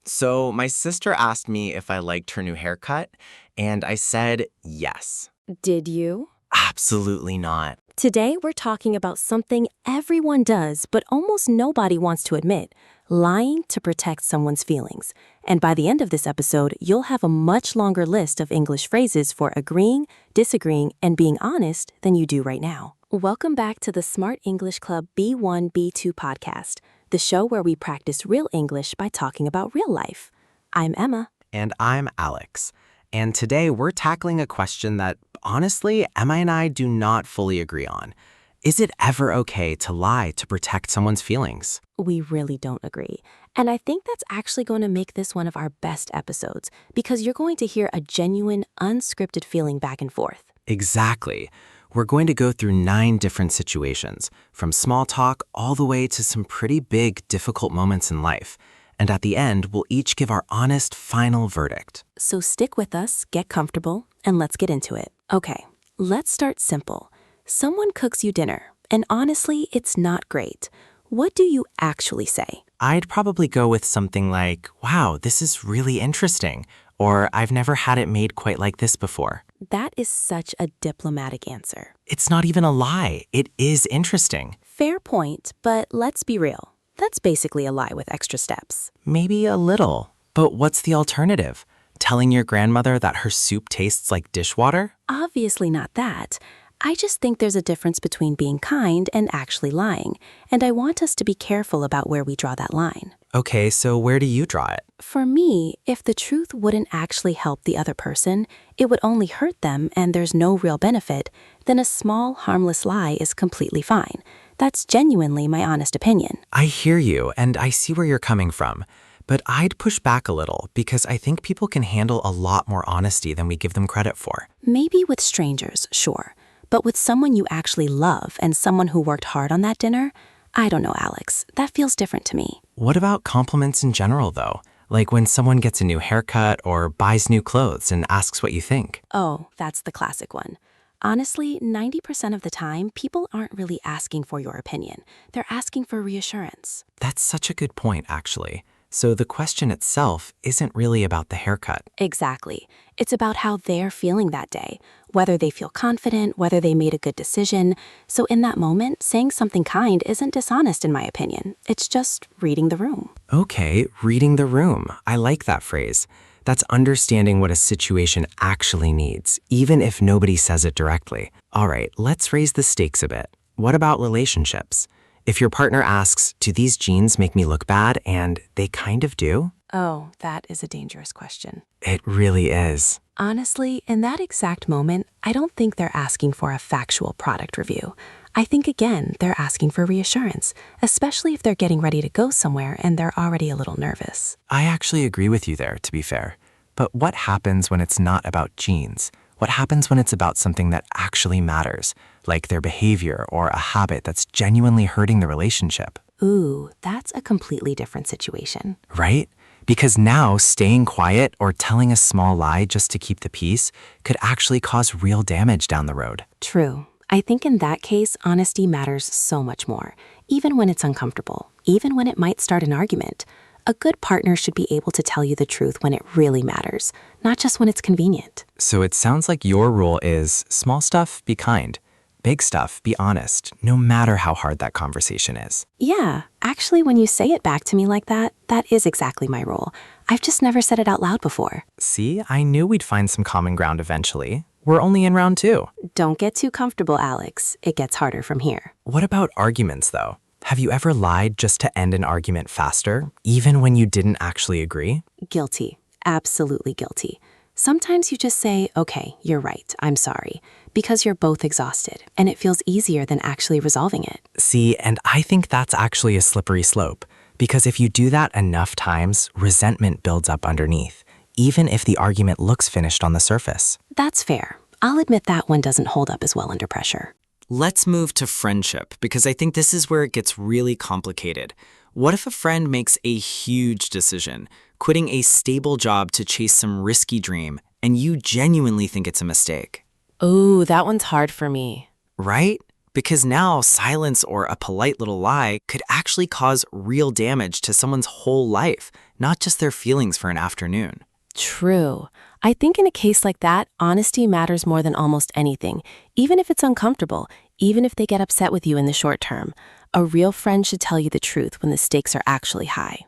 So, my sister asked me if I liked her new haircut, and I said yes. Did you? Absolutely not. Today, we're talking about something everyone does, but almost nobody wants to admit: lying to protect someone's feelings. And by the end of this episode, you'll have a much longer list of English phrases for agreeing, disagreeing, and being honest than you do right now. Welcome back to the Smart English Club B1-B2 podcast, the show where we practice real English by talking about real life. I'm Emma. And I'm Alex. And today we're tackling a question that, honestly, Emma and I do not fully agree on. Is it ever okay to lie to protect someone's feelings? We really don't agree. And I think that's actually going to make this one of our best episodes, because you're going to hear a genuine, unscripted feeling back and forth. Exactly. We're going to go through 9 different situations, from small talk all the way to some pretty big, difficult moments in life. And at the end, we'll each give our honest, final verdict. So stick with us, get comfortable, and let's get into it. Okay, let's start simple. Someone cooks you dinner, and honestly, it's not great. What do you actually say? I'd probably go with something like, wow, this is really interesting, or I've never had it made quite like this before. That is such a diplomatic answer. It's not even a lie. It is interesting. Fair point, but let's be real. That's basically a lie with extra steps. Maybe a little. But what's the alternative? Telling your grandmother that her soup tastes like dishwater? Obviously not that. I just think there's a difference between being kind and actually lying, and I want us to be careful about where we draw that line. Okay, so where do you draw it? For me, if the truth wouldn't actually help the other person, it would only hurt them and there's no real benefit, then a small, harmless lie is completely fine. That's genuinely my honest opinion. I hear you, and I see where you're coming from. But I'd push back a little because I think people can handle a lot more honesty than we give them credit for. Maybe with strangers, sure. But with someone you actually love and someone who worked hard on that dinner, I don't know, Alex. That feels different to me. What about compliments in general, though? Like when someone gets a new haircut or buys new clothes and asks what you think. Oh, that's the classic one. Honestly, 90% of the time, people aren't really asking for your opinion. They're asking for reassurance. That's such a good point, actually. So the question itself isn't really about the haircut. Exactly. It's about how they're feeling that day, whether they feel confident, whether they made a good decision. So in that moment, saying something kind isn't dishonest in my opinion. It's just reading the room. Okay, reading the room. I like that phrase. That's understanding what a situation actually needs, even if nobody says it directly. All right, let's raise the stakes a bit. What about relationships? If your partner asks, do these jeans make me look bad? And they kind of do. Oh, that is a dangerous question. It really is. Honestly, in that exact moment, I don't think they're asking for a factual product review. I think, again, they're asking for reassurance, especially if they're getting ready to go somewhere and they're already a little nervous. I actually agree with you there, to be fair. But what happens when it's not about jeans? What happens when it's about something that actually matters, like their behavior or a habit that's genuinely hurting the relationship? Ooh, that's a completely different situation. Right? Because now staying quiet or telling a small lie just to keep the peace could actually cause real damage down the road. True. I think in that case, honesty matters so much more, even when it's uncomfortable, even when it might start an argument. A good partner should be able to tell you the truth when it really matters, not just when it's convenient. So it sounds like your rule is small stuff, be kind. Big stuff, be honest, no matter how hard that conversation is. Yeah, actually, when you say it back to me like that, that is exactly my role. I've just never said it out loud before. See, I knew we'd find some common ground eventually. We're only in round 2. Don't get too comfortable, Alex. It gets harder from here. What about arguments, though? Have you ever lied just to end an argument faster, even when you didn't actually agree? Guilty. Absolutely guilty. Sometimes you just say, okay, you're right, I'm sorry, because you're both exhausted, and it feels easier than actually resolving it. See, and I think that's actually a slippery slope, because if you do that enough times, resentment builds up underneath, even if the argument looks finished on the surface. That's fair. I'll admit that one doesn't hold up as well under pressure. Let's move to friendship, because I think this is where it gets really complicated. What if a friend makes a huge decision, quitting a stable job to chase some risky dream, and you genuinely think it's a mistake? Ooh, that one's hard for me. Right? because now silence or a polite little lie could actually cause real damage to someone's whole life, not just their feelings for an afternoon. True. I think in a case like that, honesty matters more than almost anything, even if it's uncomfortable, even if they get upset with you in the short term. A real friend should tell you the truth when the stakes are actually high.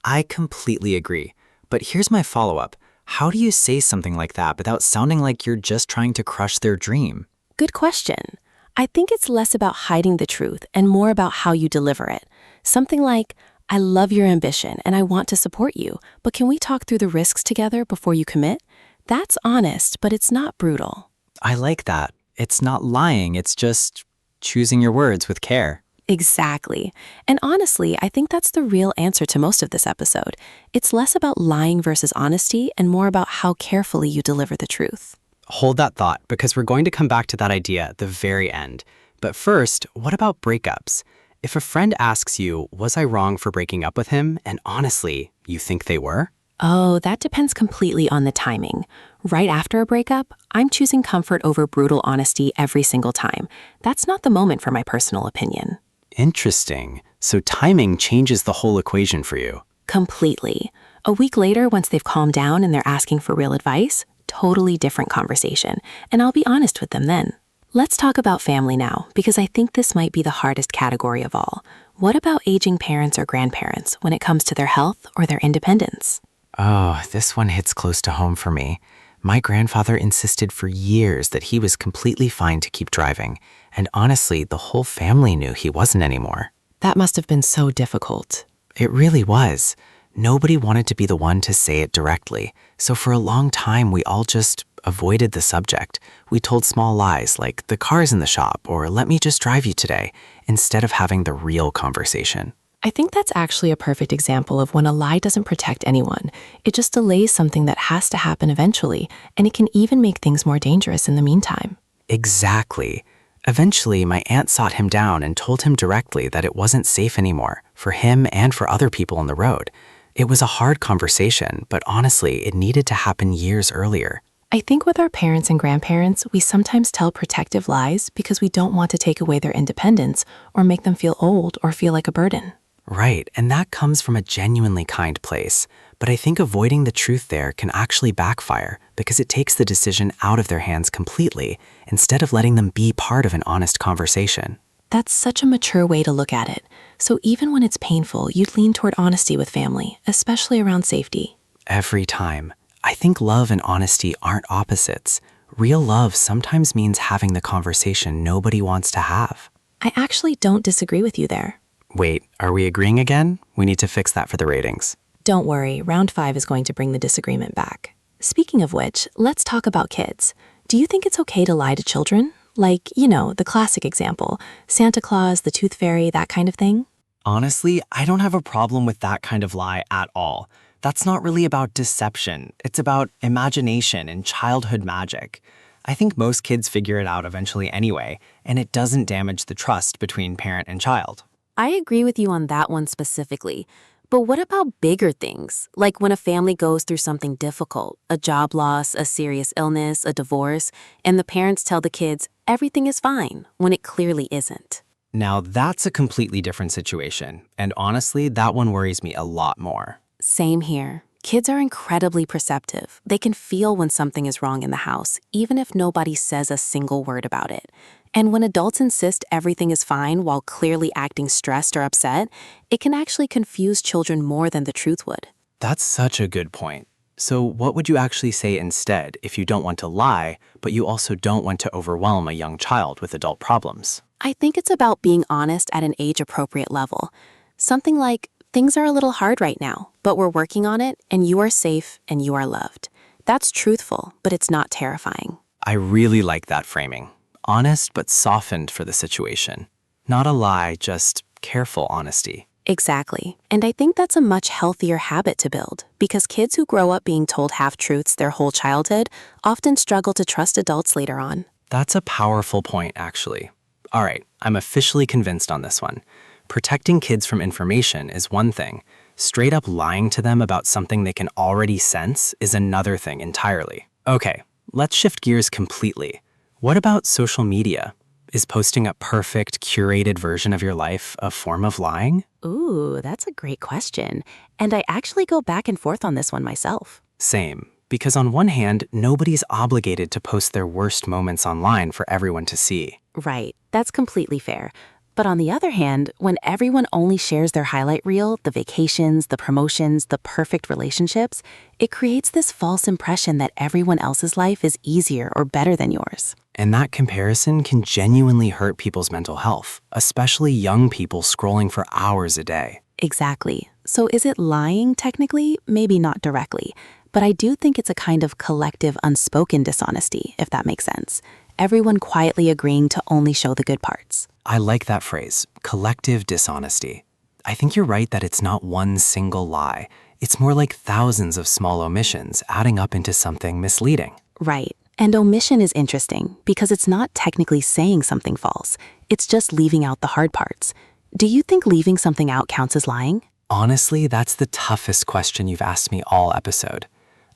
I completely agree. But here's my follow-up. How do you say something like that without sounding like you're just trying to crush their dream? Good question. I think it's less about hiding the truth and more about how you deliver it. Something like, I love your ambition and I want to support you, but can we talk through the risks together before you commit? That's honest, but it's not brutal. I like that. It's not lying, it's just choosing your words with care. Exactly. And honestly, I think that's the real answer to most of this episode. It's less about lying versus honesty and more about how carefully you deliver the truth. Hold that thought, because we're going to come back to that idea at the very end. But first, what about breakups? If a friend asks you, was I wrong for breaking up with him? And honestly, you think they were? Oh, that depends completely on the timing. Right after a breakup, I'm choosing comfort over brutal honesty every single time. That's not the moment for my personal opinion. Interesting. So timing changes the whole equation for you. Completely. A week later, once they've calmed down and they're asking for real advice, totally different conversation. And I'll be honest with them then. Let's talk about family now, because I think this might be the hardest category of all. What about aging parents or grandparents when it comes to their health or their independence? Oh, this one hits close to home for me. My grandfather insisted for years that he was completely fine to keep driving, and honestly, the whole family knew he wasn't anymore. That must have been so difficult. It really was. Nobody wanted to be the one to say it directly, so for a long time we all just avoided the subject. We told small lies like, the car's in the shop, or let me just drive you today, instead of having the real conversation. I think that's actually a perfect example of when a lie doesn't protect anyone. It just delays something that has to happen eventually, and it can even make things more dangerous in the meantime. Exactly. Eventually, my aunt sought him down and told him directly that it wasn't safe anymore, for him and for other people on the road. It was a hard conversation, but honestly, it needed to happen years earlier. I think with our parents and grandparents, we sometimes tell protective lies because we don't want to take away their independence or make them feel old or feel like a burden. Right, and that comes from a genuinely kind place. But I think avoiding the truth there can actually backfire because it takes the decision out of their hands completely instead of letting them be part of an honest conversation. That's such a mature way to look at it. So even when it's painful, you'd lean toward honesty with family, especially around safety. Every time. I think love and honesty aren't opposites. Real love sometimes means having the conversation nobody wants to have. I actually don't disagree with you there. Wait, are we agreeing again? We need to fix that for the ratings. Don't worry, round 5 is going to bring the disagreement back. Speaking of which, let's talk about kids. Do you think it's okay to lie to children? Like, the classic example, Santa Claus, the Tooth Fairy, that kind of thing? Honestly, I don't have a problem with that kind of lie at all. That's not really about deception. It's about imagination and childhood magic. I think most kids figure it out eventually anyway, and it doesn't damage the trust between parent and child. I agree with you on that one specifically. But what about bigger things? Like when a family goes through something difficult, a job loss, a serious illness, a divorce, and the parents tell the kids everything is fine when it clearly isn't. Now, that's a completely different situation, and honestly, that one worries me a lot more. Same here. Kids are incredibly perceptive. They can feel when something is wrong in the house, even if nobody says a single word about it. And when adults insist everything is fine while clearly acting stressed or upset, it can actually confuse children more than the truth would. That's such a good point. So what would you actually say instead if you don't want to lie, but you also don't want to overwhelm a young child with adult problems? I think it's about being honest at an age-appropriate level. Something like, things are a little hard right now, but we're working on it, and you are safe and you are loved. That's truthful, but it's not terrifying. I really like that framing. Honest but softened for the situation. Not a lie, just careful honesty. Exactly. And I think that's a much healthier habit to build, because kids who grow up being told half-truths their whole childhood often struggle to trust adults later on. That's a powerful point, actually. All right, I'm officially convinced on this one. Protecting kids from information is one thing. Straight up lying to them about something they can already sense is another thing entirely. Okay, let's shift gears completely. What about social media? Is posting a perfect, curated version of your life a form of lying? Ooh, that's a great question. And I actually go back and forth on this one myself. Same. Because on one hand, nobody's obligated to post their worst moments online for everyone to see. Right, that's completely fair. But on the other hand, when everyone only shares their highlight reel, the vacations, the promotions, the perfect relationships, it creates this false impression that everyone else's life is easier or better than yours. And that comparison can genuinely hurt people's mental health, especially young people scrolling for hours a day. Exactly. So is it lying technically? Maybe not directly. But I do think it's a kind of collective unspoken dishonesty, if that makes sense. Everyone quietly agreeing to only show the good parts. I like that phrase, collective dishonesty. I think you're right that it's not one single lie. It's more like thousands of small omissions adding up into something misleading. Right. And omission is interesting because it's not technically saying something false. It's just leaving out the hard parts. Do you think leaving something out counts as lying? Honestly, that's the toughest question you've asked me all episode.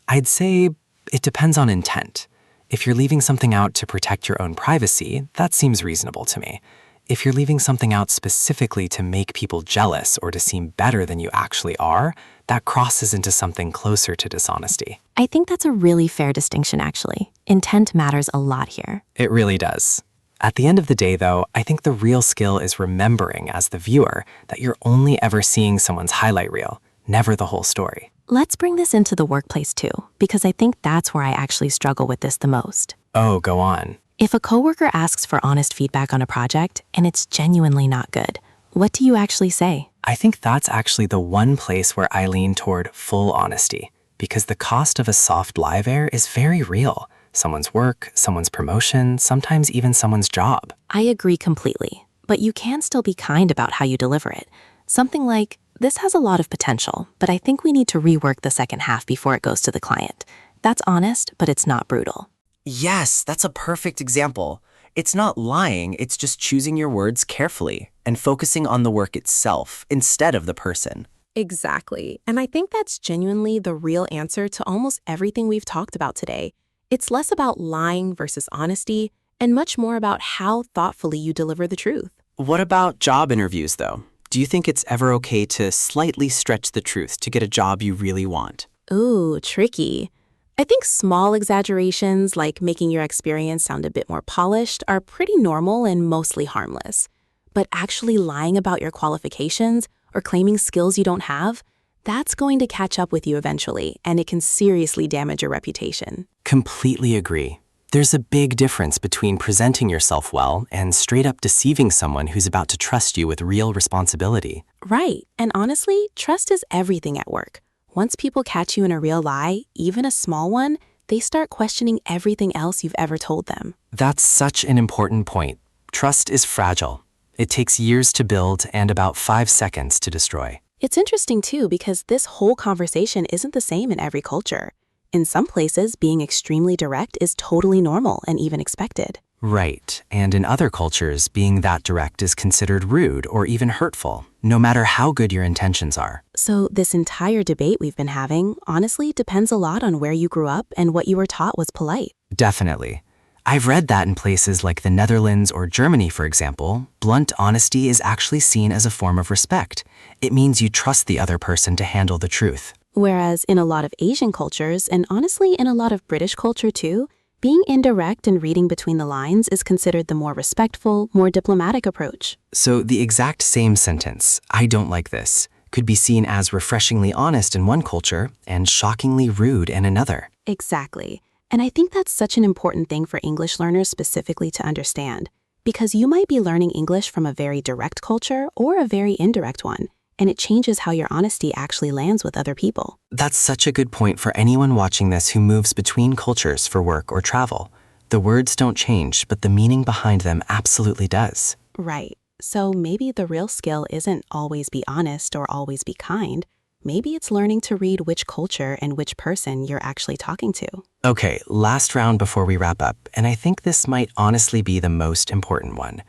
I'd say it depends on intent. If you're leaving something out to protect your own privacy, that seems reasonable to me. If you're leaving something out specifically to make people jealous or to seem better than you actually are, that crosses into something closer to dishonesty. I think that's a really fair distinction, actually. Intent matters a lot here. It really does. At the end of the day, though, I think the real skill is remembering as the viewer that you're only ever seeing someone's highlight reel, never the whole story. Let's bring this into the workplace too, because I think that's where I actually struggle with this the most. Oh, go on. If a coworker asks for honest feedback on a project and it's genuinely not good, what do you actually say? I think that's actually the one place where I lean toward full honesty, because the cost of a soft lie there is very real. Someone's work, someone's promotion, sometimes even someone's job. I agree completely, but you can still be kind about how you deliver it. Something like, this has a lot of potential, but I think we need to rework the second half before it goes to the client. That's honest, but it's not brutal. Yes, that's a perfect example. It's not lying, it's just choosing your words carefully and focusing on the work itself instead of the person. Exactly. And I think that's genuinely the real answer to almost everything we've talked about today. It's less about lying versus honesty and much more about how thoughtfully you deliver the truth. What about job interviews, though? Do you think it's ever okay to slightly stretch the truth to get a job you really want? Ooh, tricky. I think small exaggerations, like making your experience sound a bit more polished, are pretty normal and mostly harmless. But actually lying about your qualifications or claiming skills you don't have, that's going to catch up with you eventually, and it can seriously damage your reputation. Completely agree. There's a big difference between presenting yourself well and straight up deceiving someone who's about to trust you with real responsibility. Right. And honestly, trust is everything at work. Once people catch you in a real lie, even a small one, they start questioning everything else you've ever told them. That's such an important point. Trust is fragile. It takes years to build and about 5 seconds to destroy. It's interesting too because this whole conversation isn't the same in every culture. In some places, being extremely direct is totally normal and even expected. Right, and in other cultures, being that direct is considered rude or even hurtful, no matter how good your intentions are. So this entire debate we've been having honestly depends a lot on where you grew up and what you were taught was polite. Definitely. I've read that in places like the Netherlands or Germany, for example, blunt honesty is actually seen as a form of respect. It means you trust the other person to handle the truth. Whereas in a lot of Asian cultures, and honestly in a lot of British culture too, being indirect and reading between the lines is considered the more respectful, more diplomatic approach. So the exact same sentence, "I don't like this," could be seen as refreshingly honest in one culture and shockingly rude in another. Exactly. And I think that's such an important thing for English learners specifically to understand, because you might be learning English from a very direct culture or a very indirect one, and it changes how your honesty actually lands with other people. That's such a good point for anyone watching this who moves between cultures for work or travel. The words don't change, but the meaning behind them absolutely does. Right. So maybe the real skill isn't always be honest or always be kind. Maybe it's learning to read which culture and which person you're actually talking to. Okay, last round before we wrap up, and I think this might honestly be the most important one.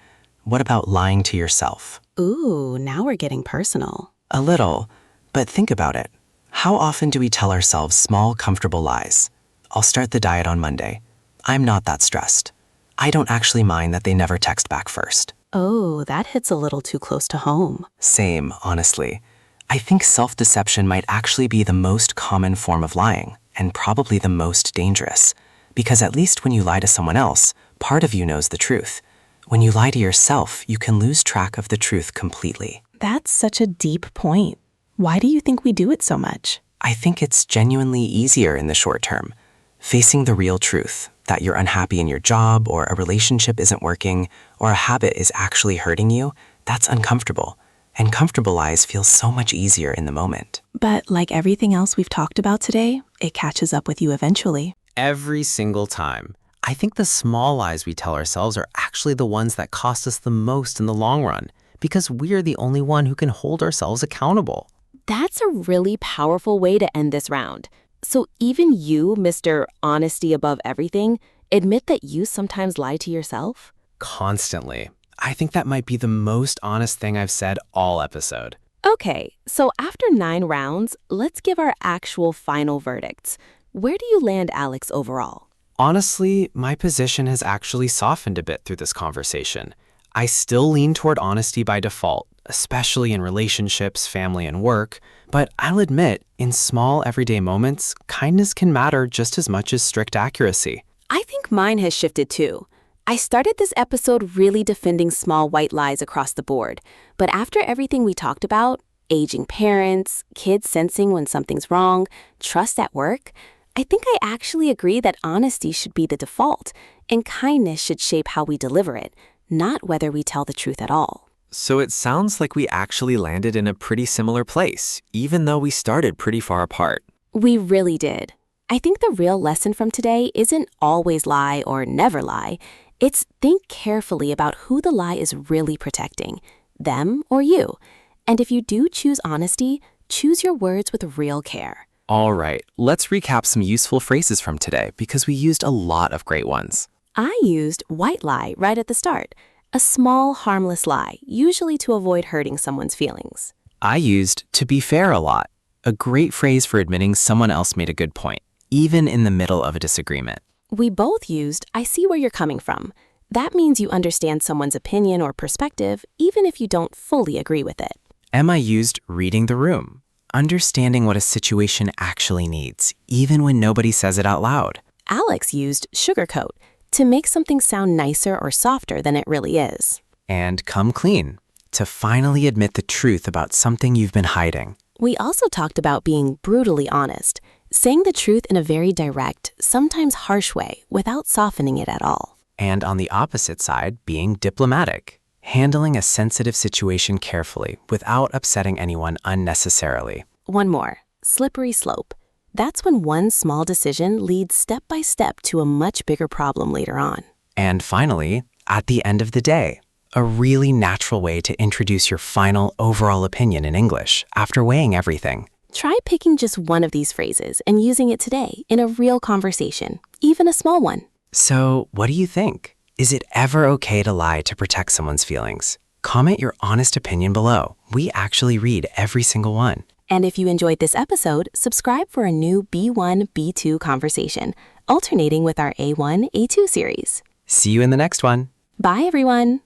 What about lying to yourself? Ooh, now we're getting personal. A little, but think about it. How often do we tell ourselves small, comfortable lies? I'll start the diet on Monday. I'm not that stressed. I don't actually mind that they never text back first. Oh, that hits a little too close to home. Same, honestly. I think self-deception might actually be the most common form of lying, and probably the most dangerous. Because at least when you lie to someone else, part of you knows the truth. When you lie to yourself, you can lose track of the truth completely. That's such a deep point. Why do you think we do it so much? I think it's genuinely easier in the short term. Facing the real truth, that you're unhappy in your job, or a relationship isn't working, or a habit is actually hurting you, that's uncomfortable. And comfortable lies feel so much easier in the moment. But like everything else we've talked about today, it catches up with you eventually. Every single time. I think the small lies we tell ourselves are actually the ones that cost us the most in the long run, because we're the only one who can hold ourselves accountable. That's a really powerful way to end this round. So even you, Mr. Honesty Above Everything, admit that you sometimes lie to yourself? Constantly. I think that might be the most honest thing I've said all episode. Okay, so after 9 rounds, let's give our actual final verdicts. Where do you land, Alex, overall? Honestly, my position has actually softened a bit through this conversation. I still lean toward honesty by default, especially in relationships, family, and work, but I'll admit, in small everyday moments, kindness can matter just as much as strict accuracy. I think mine has shifted too. I started this episode really defending small white lies across the board, but after everything we talked about, aging parents, kids sensing when something's wrong, trust at work, I think I actually agree that honesty should be the default, and kindness should shape how we deliver it, not whether we tell the truth at all. So it sounds like we actually landed in a pretty similar place, even though we started pretty far apart. We really did. I think the real lesson from today isn't always lie or never lie. It's think carefully about who the lie is really protecting, them or you. And if you do choose honesty, choose your words with real care. All right, let's recap some useful phrases from today because we used a lot of great ones. I used white lie right at the start, a small, harmless lie, usually to avoid hurting someone's feelings. I used to be fair a lot, a great phrase for admitting someone else made a good point, even in the middle of a disagreement. We both used I see where you're coming from. That means you understand someone's opinion or perspective, even if you don't fully agree with it. Emma used reading the room, understanding what a situation actually needs, even when nobody says it out loud. Alex used sugarcoat, to make something sound nicer or softer than it really is. And come clean, to finally admit the truth about something you've been hiding. We also talked about being brutally honest, saying the truth in a very direct, sometimes harsh way, without softening it at all. And on the opposite side, being diplomatic, handling a sensitive situation carefully without upsetting anyone unnecessarily. One more, slippery slope. That's when one small decision leads step by step to a much bigger problem later on. And finally, at the end of the day, a really natural way to introduce your final overall opinion in English after weighing everything. Try picking just one of these phrases and using it today in a real conversation, even a small one. So, what do you think? Is it ever okay to lie to protect someone's feelings? Comment your honest opinion below. We actually read every single one. And if you enjoyed this episode, subscribe for a new B1-B2 conversation, alternating with our A1-A2 series. See you in the next one. Bye, everyone.